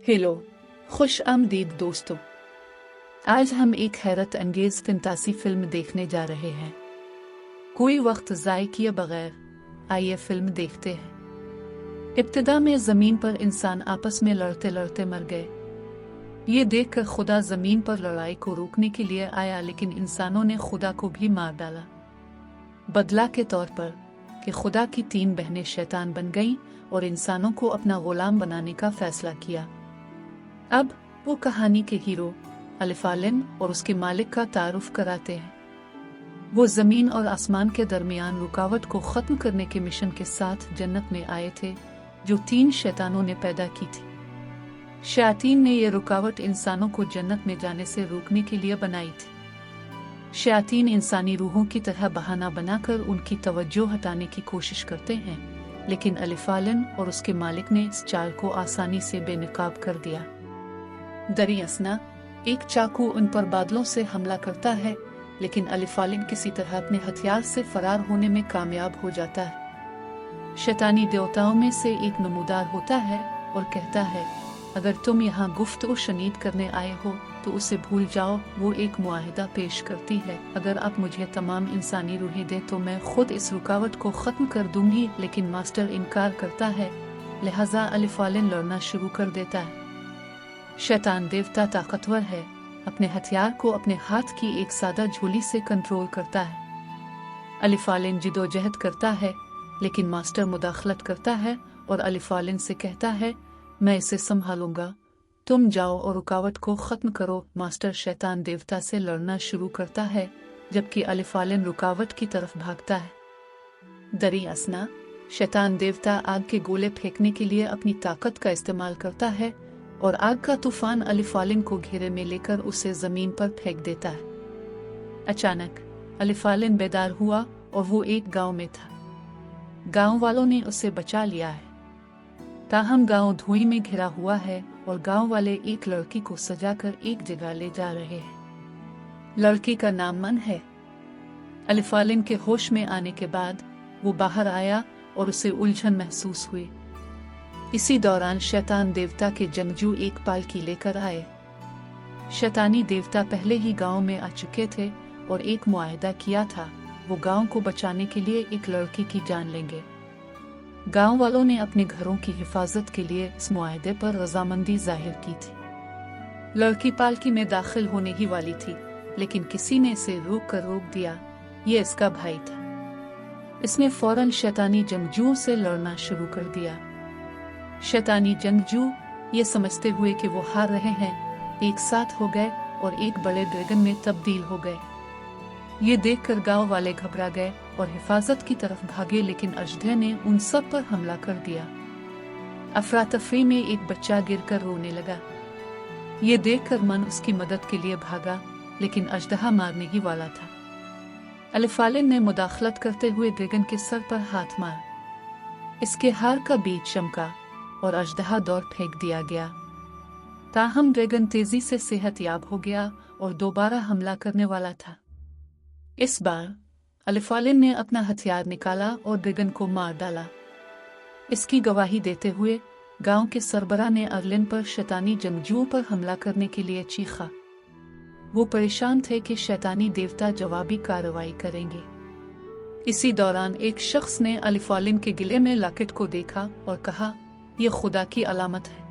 Hello, खुश आमदीद दोस्तों। आज हम एक हैरत अंगेज फंतासी फिल्म देखने जा रहे हैं। कोई वक्त ज़ाय किए बगैर आइए फिल्म देखते हैं। इब्तिदा में ज़मीन पर इंसान आपस में लड़ते लड़ते मर गए। ये देखकर खुदा ज़मीन पर लड़ाई को रोकने के लिए आया, लेकिन इंसानों ने खुदा को भी मार डाला। बदला के तौर पर कि खुदा की 3 बहनें शैतान बन गईं और इंसानों को अपना गुलाम बनाने का फैसला किया। अब वो कहानी के हीरो अलिफालिन और उसके मालिक का तारुफ कराते हैं। वो ज़मीन और आसमान के दरमियान रुकावट को ख़त्म करने के मिशन के साथ जन्नत में आए थे, जो 3 शैतानों ने पैदा की थी। शयातीन ने यह रुकावट इंसानों को जन्नत में जाने से रोकने के लिए बनाई थी। शयातीन इंसानी रूहों की तरह बहाना बनाकर उनकी तवज्जो हटाने की कोशिश करते हैं, लेकिन अलिफालिन और उसके मालिक ने इस चाल को आसानी से बेनकाब कर दिया। दरियासना एक चाकू उन पर बादलों से हमला करता है, लेकिन अलिफालिन किसी तरह अपने हथियार से फरार होने में कामयाब हो जाता है। शैतानी देवताओं में से एक नमूदार होता है और कहता है, अगर तुम यहाँ गुफ्तगू शनीद करने आए हो तो उसे भूल जाओ। वो एक मुआहिदा पेश करती है, अगर आप मुझे तमाम इंसानी रूहें दे तो मैं खुद इस रुकावट को ख़त्म कर दूंगी। लेकिन मास्टर इनकार करता है, लिहाजा अलिफालिन लड़ना शुरू कर देता है। शैतान देवता ताकतवर है, अपने हथियार को अपने हाथ की एक सादा झोली से कंट्रोल करता है। अलिफालिन जिदोजहद करता है, लेकिन मास्टर मुदाखलत करता है और अलिफालिन से कहता है, मैं इसे संभालूंगा, तुम जाओ और रुकावट को ख़त्म करो। मास्टर शैतान देवता से लड़ना शुरू करता है, जबकि अलिफालिन रुकावट की तरफ भागता है। दरियासना शैतान देवता आग के गोले फेंकने के लिए अपनी ताकत का इस्तेमाल करता है और आग का तूफान अलिफालिन को घेरे में लेकर उसे जमीन पर फेंक देता है। अचानक अलिफालिन बेदार हुआ और वो एक गांव में था। गांव वालों ने उसे बचा लिया है, ताहम गांव धुएं में घिरा हुआ है और गांव वाले एक लड़की को सजाकर एक जगह ले जा रहे हैं। लड़की का नाम मन है। अलिफालिन के होश में आने के बाद वो बाहर आया और उसे उलझन महसूस हुई। इसी दौरान शैतान देवता के जंगजू एक पालकी लेकर आए। शैतानी देवता पहले ही गांव में आ चुके थे और एक मुआहिदा किया था, वो गांव को बचाने के लिए एक लड़की की जान लेंगे। गांव वालों ने अपने घरों की हिफाजत के लिए इस मुआहिदे पर रजामंदी जाहिर की थी। लड़की पालकी में दाखिल होने ही वाली थी, लेकिन किसी ने इसे रोक दिया। ये इसका भाई था। इसने फौरन शैतानी जंगजुओं से लड़ना शुरू कर दिया। शैतानी जंगजू ये समझते हुए कि वो हार रहे हैं, एक साथ हो गए और एक बड़े ड्रैगन में तब्दील हो गए। ये देखकर गांव वाले घबरा गए और हिफाजत की तरफ भागे, लेकिन अजदह ने उन सब पर हमला कर दिया। अफरा तफरी में एक बच्चा गिरकर रोने लगा। ये देखकर मन उसकी मदद के लिए भागा, लेकिन अजदहा मारने ही वाला था। अलिफालिन ने मुदाखलत करते हुए ड्रैगन के सर पर हाथ मारा। इसके हार का बीज चमका और अजदहा दौड़ फेंक दिया गया। ताहम ड्रैगन तेजी से सेहतयाब हो गया और दोबारा हमला करने वाला था। इस बार अलिफालिन ने अपना हथियार निकाला और ड्रैगन को मार डाला। इसकी गवाही देते हुए गांव के सरबराह ने अरलिन पर शैतानी जंगजुओं पर हमला करने के लिए चीखा। वो परेशान थे कि शैतानी देवता जवाबी कार्रवाई करेंगे। इसी दौरान एक शख्स ने अलिफालिन के गिले में लॉकेट को देखा और कहा, ये खुदा की अलामत है,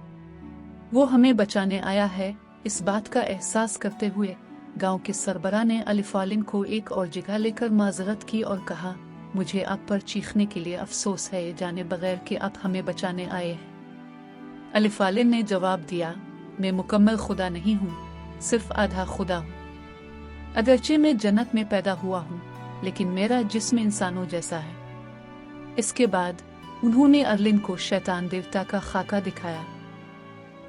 वो हमें बचाने आया है। इस बात का एहसास करते हुए गांव के सरबराह ने अलिफालिन को एक और जगह लेकर माजरत की और कहा, मुझे आप पर चीखने के लिए अफसोस है, ये जाने बगैर कि आप हमें बचाने आए हैं। अलिफालिन ने जवाब दिया, मैं मुकम्मल खुदा नहीं हूँ, सिर्फ आधा खुदा हूँ। अगरचे मैं जन्नत में पैदा हुआ हूँ, लेकिन मेरा जिस्म इंसानों जैसा है। इसके बाद उन्होंने अरलिन को शैतान देवता का खाका दिखाया।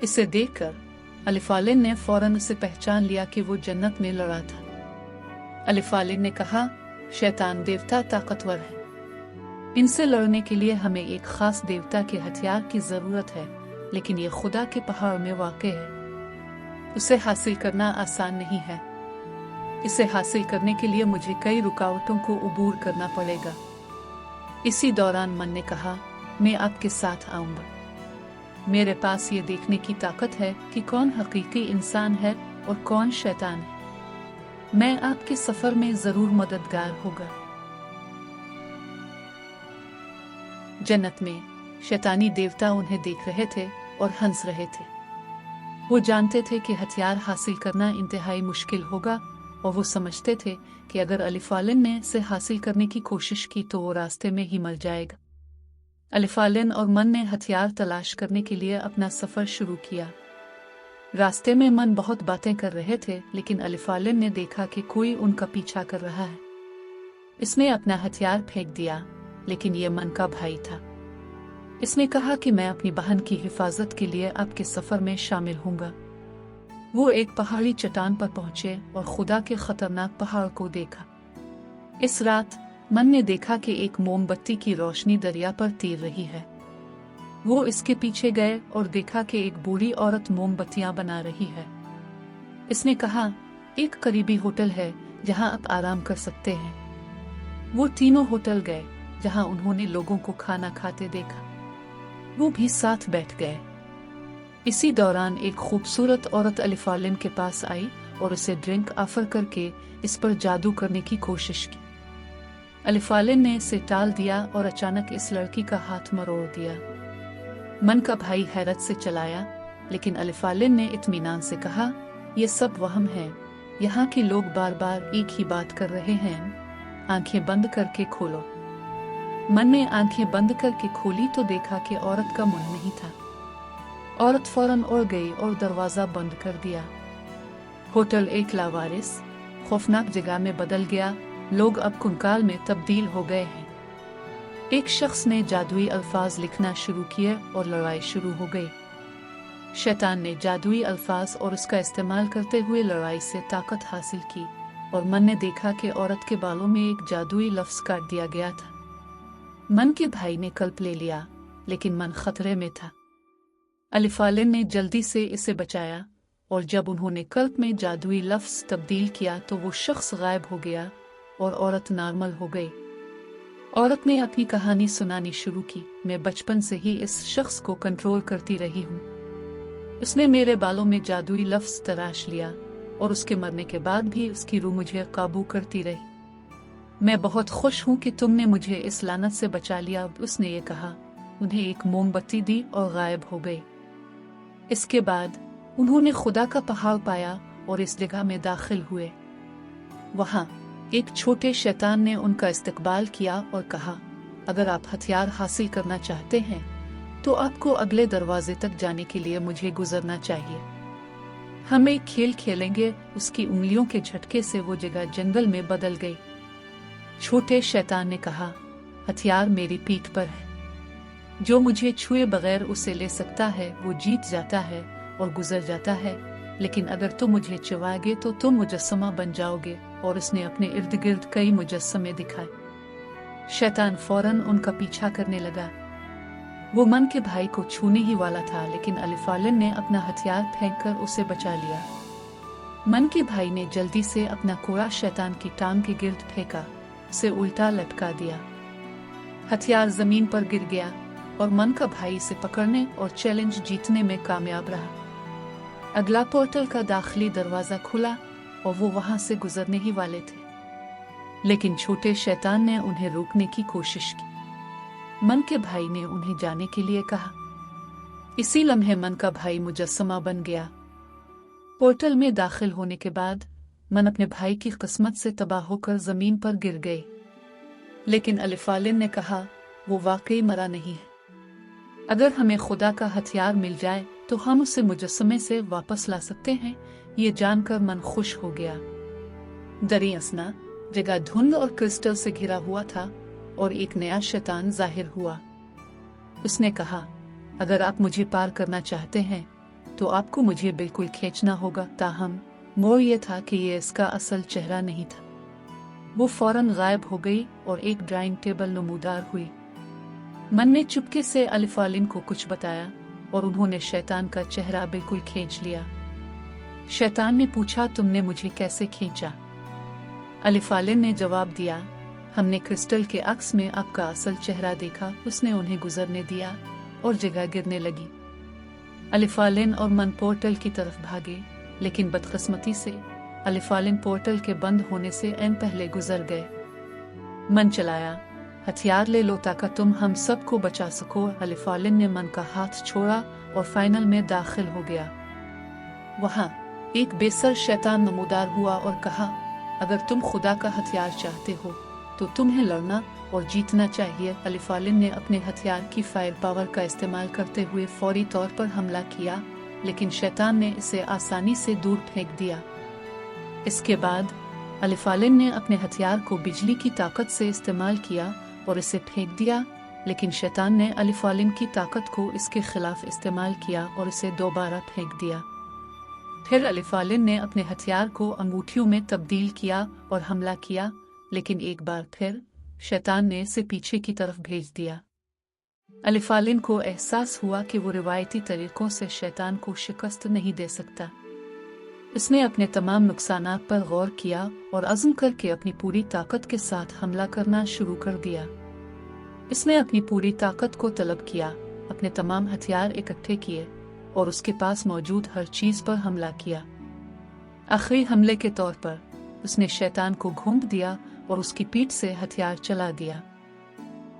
इसे देखकर अलिफालिन ने फौरन उसे पहचान लिया कि वो जन्नत में लड़ा था। अलिफालिन ने कहा, शैतान देवता ताकतवर है, इनसे लड़ने के लिए हमें एक खास देवता के हथियार की जरूरत है, लेकिन ये खुदा के पहाड़ में वाक़े है। उसे हासिल करना आसान नहीं है। इसे हासिल करने के लिए मुझे कई रुकावटों को अबूर करना पड़ेगा। इसी दौरान मन ने कहा, मैं आपके साथ आऊंगा। मेरे पास ये देखने की ताकत है कि कौन हकीकी इंसान है और कौन शैतान है। मैं आपके सफर में जरूर मददगार होगा। जन्नत में शैतानी देवता उन्हें देख रहे थे और हंस रहे थे। वो जानते थे कि हथियार हासिल करना इंतहाई मुश्किल होगा और वो समझते थे कि अगर अलिफालिन ने इसे हासिल करने की कोशिश की तो वो रास्ते में ही मर जाएगा। अलिफालिन और मन ने हथियार तलाश करने के लिए अपना सफर शुरू किया। रास्ते में मन बहुत बातें कर रहे थे, लेकिन अलिफालिन ने देखा कि कोई उनका पीछा कर रहा है। इसने अपना हथियार फेंक दिया, लेकिन ये मन का भाई था। इसने कहा कि मैं अपनी बहन की हिफाजत के लिए आपके सफर में शामिल हूँगा। वो एक पहाड़ी चट्टान पर पहुंचे और खुदा के खतरनाक पहाड़ को देखा। इस रात मन ने देखा कि एक मोमबत्ती की रोशनी दरिया पर तैर रही है। वो इसके पीछे गए और देखा कि एक बूढ़ी औरत मोमबत्तियां बना रही है। इसने कहा, एक करीबी होटल है जहां आप आराम कर सकते हैं। वो तीनों होटल गए जहां उन्होंने लोगों को खाना खाते देखा। वो भी साथ बैठ गए। इसी दौरान एक खूबसूरत औरत अलिफालिन के पास आई और उसे ड्रिंक ऑफर करके इस पर जादू करने की कोशिश की। अलिफालिन ने इसे टाल दिया और अचानक इस लड़की का हाथ मरोड़ दिया। मन का भाई हैरत से चलाया, लेकिन अलिफालिन ने इत्मीनान से कहा, यह सब वहम है। यहाँ के लोग बार बार एक ही बात कर रहे हैं। आंखें बंद करके खोलो। मन ने आंखें बंद करके खोली तो देखा कि औरत का मुंह नहीं था। औरत फौरन उड़ गई और दरवाजा बंद कर दिया। होटल एक लावारिस, खौफनाक जगह में बदल गया। लोग अब कंकाल में तब्दील हो गए हैं। एक शख्स ने जादुई अल्फाज लिखना शुरू किए और लड़ाई शुरू हो गई। शैतान ने जादुई अल्फाज और उसका इस्तेमाल करते हुए लड़ाई से ताकत हासिल की और मन ने देखा कि औरत के बालों में एक जादुई लफ्ज काट दिया गया था। मन के भाई ने कल्प ले लिया, लेकिन मन खतरे में था। अलिफालिन ने जल्दी से इसे बचाया और जब उन्होंने कल्प में जादुई लफ्ज तब्दील किया तो वो शख्स गायब हो गया और औरत नॉर्मल हो गई। औरत ने अपनी कहानी सुनानी शुरू की। मैं बचपन से ही इस शख्स को कंट्रोल करती रही हूँ। उसने मेरे बालों में जादुई लफ्ज तराश लिया और उसके मरने के बाद भी उसकी रूह मुझे काबू करती रही। मैं बहुत खुश हूँ कि तुमने मुझे इस लानत से बचा लिया। उसने ये कहा, उन्हें एक मोमबत्ती दी और गायब हो गई। इसके बाद उन्होंने खुदा का पहाड़ पाया और इस जगह में दाखिल हुए। वहाँ एक छोटे शैतान ने उनका इस्तकबाल किया और कहा, अगर आप हथियार हासिल करना चाहते हैं तो आपको अगले दरवाजे तक जाने के लिए मुझे गुजरना चाहिए। हम एक खेल खेलेंगे। उसकी उंगलियों के झटके से वो जगह जंगल में बदल गई। छोटे शैतान ने कहा, हथियार मेरी पीठ पर है। जो मुझे छुए बगैर उसे ले सकता है वो जीत जाता है और गुजर जाता है, लेकिन अगर तुम मुझे चुवाओगे तो तुम मुजस्समा बन जाओगे। और उसने अपने इर्द गिर्द कई मुजस्समे दिखाए। शैतान फौरन उनका पीछा करने लगा। वो मन के भाई को छूने ही वाला था, लेकिन अलिफालिन ने अपना हथियार फेंककर उसे बचा लिया। मन के भाई ने जल्दी से अपना कोड़ा शैतान की टांग के गिर्द फेंका, उसे उल्टा लटका दिया। हथियार जमीन पर गिर गया और मन का भाई इसे पकड़ने और चैलेंज जीतने में कामयाब रहा। अगला पोर्टल का दाखिली दरवाजा खुला और वो वहां से गुजरने ही वाले थे, लेकिन छोटे शैतान ने उन्हें रोकने की कोशिश की। मन के भाई ने उन्हें जाने के लिए कहा। इसी लम्हे मन का भाई मुजस्समा बन गया। पोर्टल में दाखिल होने के बाद मन अपने भाई की किस्मत से तबाह होकर जमीन पर गिर गए, लेकिन अलिफालिन ने कहा, वो वाकई मरा नहीं है। अगर हमें खुदा का हथियार मिल जाए तो हम उसे मुजस्समे से वापस ला सकते हैं। ये जानकर मन खुश हो गया। दरियासना जगह धुंध और क्रिस्टल से घिरा हुआ था और एक नया शैतान जाहिर हुआ। उसने कहा, अगर आप मुझे पार करना चाहते हैं तो आपको मुझे बिल्कुल खींचना होगा। ताहम मोड़ ये था कि ये इसका असल चेहरा नहीं था। वो फौरन गायब हो गई और एक ड्राइंग टेबल नमूदार हुई। मन ने चुपके से अलिफालिन को कुछ बताया और उन्होंने शैतान का चेहरा बिल्कुल खींच लिया। शैतान ने पूछा, तुमने मुझे कैसे खींचा? अलिफालिन ने जवाब दिया, हमने क्रिस्टल के अक्स में आपका असल चेहरा देखा। उसने उन्हें गुजरने दिया और जगह गिरने लगी। अलिफालिन और मन पोर्टल की तरफ भागे, लेकिन बदकिस्मती से अलिफालिन पोर्टल के बंद होने से ऐन पहले गुजर गए। मन चलाया, हथियार ले लो ताकि तुम हम सबको बचा सको। अलिफालिन ने मन का हाथ छोड़ा और फाइनल में दाखिल हो गया। वहां एक बेसर शैतान नमूदार हुआ और कहा, अगर तुम खुदा का हथियार चाहते हो तो तुम्हें लड़ना और जीतना चाहिए। अलिफालिन ने अपने हथियार की फायर पावर का इस्तेमाल करते हुए फौरी तौर पर हमला किया, लेकिन शैतान ने इसे आसानी से दूर फेंक दिया। इसके बाद अलिफालिन ने अपने हथियार को बिजली की ताकत से इस्तेमाल किया और इसे फेंक दिया, लेकिन शैतान ने अलिफालिन की ताकत को इसके खिलाफ इस्तेमाल किया और इसे दोबारा फेंक दिया। फिर अलिफालिन ने अपने हथियार को अंगूठियों में तब्दील किया और हमला किया, लेकिन एक बार फिर शैतान ने इसे पीछे की तरफ भेज दिया। अलिफालिन को एहसास हुआ कि वो रिवायती तरीकों से शैतान को शिकस्त नहीं दे सकता। इसने अपने तमाम नुकसानात पर गौर किया और अज़्म करके अपनी पूरी ताकत के साथ हमला करना शुरू कर दिया। इसने अपनी पूरी ताकत को तलब किया, अपने तमाम हथियार इकट्ठे किए और उसके पास मौजूद हर चीज पर हमला किया। आखिरी हमले के तौर पर उसने शैतान को घूंप दिया और उसकी पीठ से हथियार चला दिया।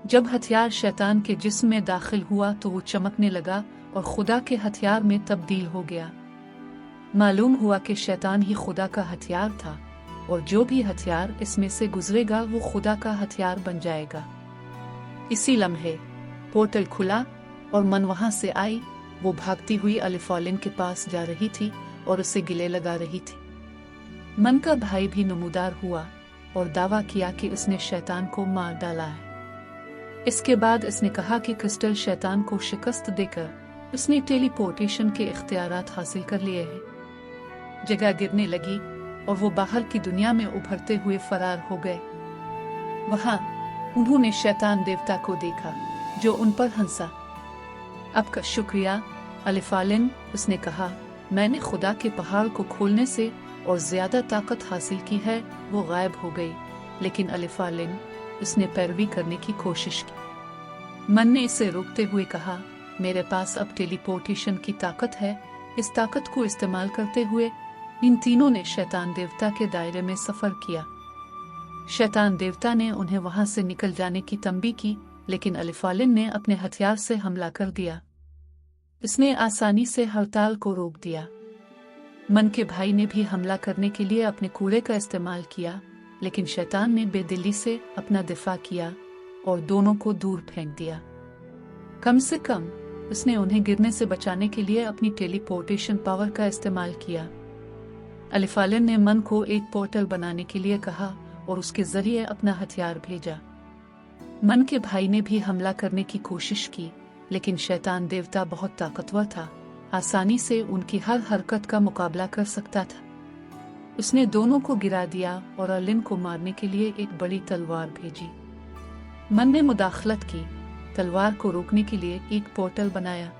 जब हथियार शैतान के जिस्म में दाखिल हुआ तो वो चमकने लगा और खुदा के हथियार में तब्दील हो गया। मालूम हुआ कि शैतान ही खुदा का हथियार था और जो भी हथियार इसमें से गुजरेगा वो खुदा का हथियार बन जाएगा। इसी लम्हे पोर्टल खुला और मन वहां से आई। वो भागती हुई अलिफालिन के पास जा रही थी और उसे गिले लगा रही थी। मन का भाई भी नमूदार हुआ और दावा किया कि उसने शैतान को मार डाला है। इसके बाद इसने कहा कि क्रिस्टल शैतान को शिकस्त देकर उसने टेलीपोर्टेशन के इख्तियारात हासिल कर लिए हैं। जगह गिरने लगी और वो बाहर की दुनिया में उभरते हुए फरार हो गए। वहां उन्होंने शैतान देवता को देखा जो उन पर हंसा। आपका शुक्रिया अलिफालिन, उसने कहा, मैंने खुदा के पहाड़ को खोलने से और ज्यादा ताकत हासिल की है। वो गायब हो गई, लेकिन अलिफालिन उसने पैरवी करने की कोशिश की। मन ने इसे रोकते हुए कहा, मेरे पास अब टेलीपोर्टेशन की ताकत है। इस ताकत को इस्तेमाल करते हुए इन तीनों ने शैतान देवता के दायरे में सफर किया। शैतान देवता ने उन्हें वहां से निकल जाने की तंबी की, लेकिन अलिफालिन ने अपने हथियार से हमला कर दिया। इसने आसानी से हड़ताल को रोक दिया। मन के भाई ने भी हमला करने के लिए अपने कूड़े का इस्तेमाल किया, लेकिन शैतान ने बेदिली से अपना दिफा किया और दोनों को दूर फेंक दिया। कम से कम उसने उन्हें गिरने से बचाने के लिए अपनी टेलीपोर्टेशन पावर का इस्तेमाल किया। अलिफालिन ने मन को एक पोर्टल बनाने के लिए कहा और उसके जरिए अपना हथियार भेजा। मन के भाई ने भी हमला करने की कोशिश की, लेकिन शैतान देवता बहुत ताकतवर था, आसानी से उनकी हर हरकत का मुकाबला कर सकता था। उसने दोनों को गिरा दिया और अलिन को मारने के लिए एक बड़ी तलवार भेजी। मन ने मुदाखलत की, तलवार को रोकने के लिए एक पोर्टल बनाया।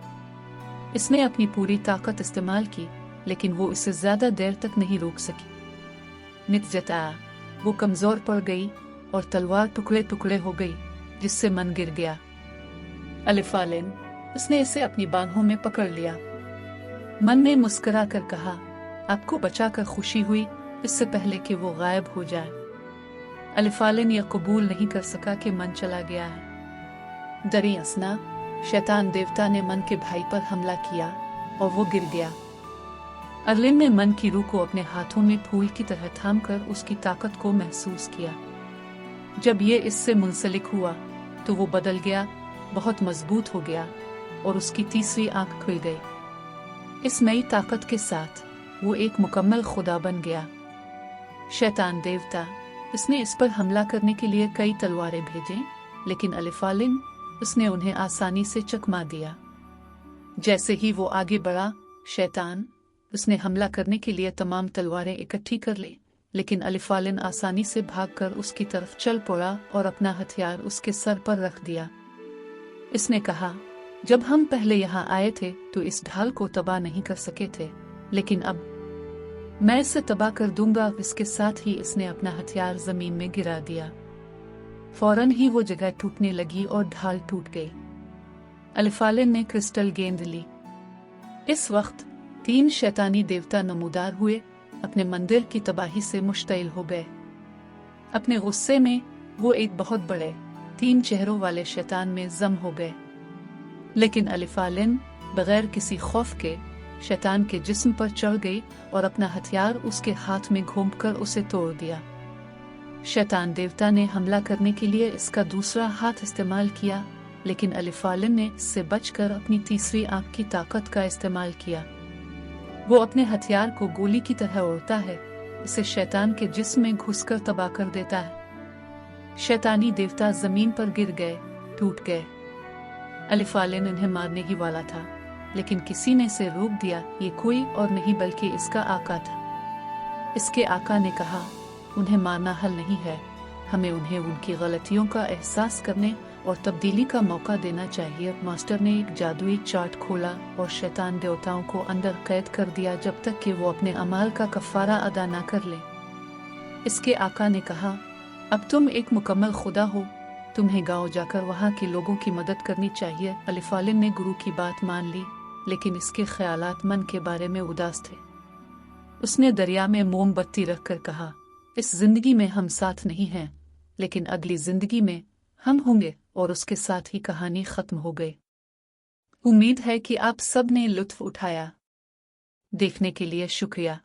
इसने अपनी पूरी ताकत इस्तेमाल की, लेकिन वो इसे ज्यादा देर तक नहीं रोक सकी। नतीजता वो कमजोर पड़ गई और तलवार टुकड़े टुकड़े हो गई, जिससे मन गिर गया। अलिफालिन उसने इसे अपनी बाहों में पकड़ लिया। मन ने मुस्कुरा कर कहा, आपको बचाकर खुशी हुई, इससे पहले कि वो गायब हो जाए। अलिफालिन यह कबूल नहीं कर सका कि मन चला गया है। दरी असना शैतान देवता ने मन के भाई पर हमला किया और वो गिर गया। अलिन ने मन की रूह को अपने हाथों में फूल की तरह थामकर उसकी ताकत को महसूस किया। जब ये इससे मुंसलिक हुआ तो वो बदल गया, बहुत मजबूत हो गया और उसकी तीसरी आंख खुल गई। इस नई ताकत के साथ वो एक मुकम्मल खुदा बन गया। शैतान देवता उसने इस पर हमला करने के लिए कई तलवारें भेजें, लेकिन अलिफालिन उसने उन्हें आसानी से चकमा दिया। जैसे ही वो आगे बढ़ा, शैतान उसने हमला करने के लिए तमाम तलवारें इकट्ठी कर ली, लेकिन अलिफालिन आसानी से भागकर उसकी तरफ चल पड़ा और अपना हथियार उसके सर पर रख दिया। इसने कहा, जब हम पहले यहाँ आए थे तो इस ढाल को तबाह नहीं कर सके थे, लेकिन अब मैं इसे तबाह कर दूंगा। इसके साथ ही इसने अपना हथियार जमीन में गिरा दिया। फौरन ही वो जगह टूटने लगी और ढाल टूट गई। अलिफालिन ने क्रिस्टल गेंद ली। इस वक्त 3 शैतानी देवता नमूदार हुए, अपने मंदिर की तबाही से मुश्तइल हो गए। अपने गुस्से में वो एक बहुत बड़े 3 चेहरों वाले शैतान में जम हो गए। लेकिन अलिफालिन बगैर किसी खौफ के शैतान के जिस्म पर चढ़ गई और अपना हथियार उसके हाथ में घोंपकर उसे तोड़ दिया। शैतान देवता ने हमला करने के लिए इसका दूसरा हाथ इस्तेमाल किया, लेकिन अलिफालिन ने इससे बचकर अपनी तीसरी आंख की ताकत का इस्तेमाल किया। वो अपने हथियार को गोली की तरह उड़ता है, इसे शैतान के जिस्म में घुसकर तबाह कर देता है। शैतानी देवता जमीन पर गिर गए, टूट गए। अलिफालिन इन्हें मारने ही वाला था, लेकिन किसी ने इसे रोक दिया। ये कोई और नहीं बल्कि इसका आका था। इसके आका ने कहा, उन्हें मारना हल नहीं है, हमें उन्हें उनकी गलतियों का एहसास करने और तब्दीली का मौका देना चाहिए। मास्टर ने एक जादुई चार्ट खोला और शैतान देवताओं को अंदर कैद कर दिया जब तक कि वो अपने अमाल का कफारा अदा ना कर ले। इसके आका ने कहा, अब तुम एक मुकम्मल खुदा हो, तुम्हें गांव जाकर वहाँ के लोगों की मदद करनी चाहिए। अलिफालिन ने गुरु की बात मान ली, लेकिन इसके ख्यालात मन के बारे में उदास थे। उसने दरिया में मोमबत्ती रखकर कहा, इस जिंदगी में हम साथ नहीं हैं, लेकिन अगली जिंदगी में हम होंगे। और उसके साथ ही कहानी खत्म हो गई। उम्मीद है कि आप सब ने लुत्फ उठाया। देखने के लिए शुक्रिया।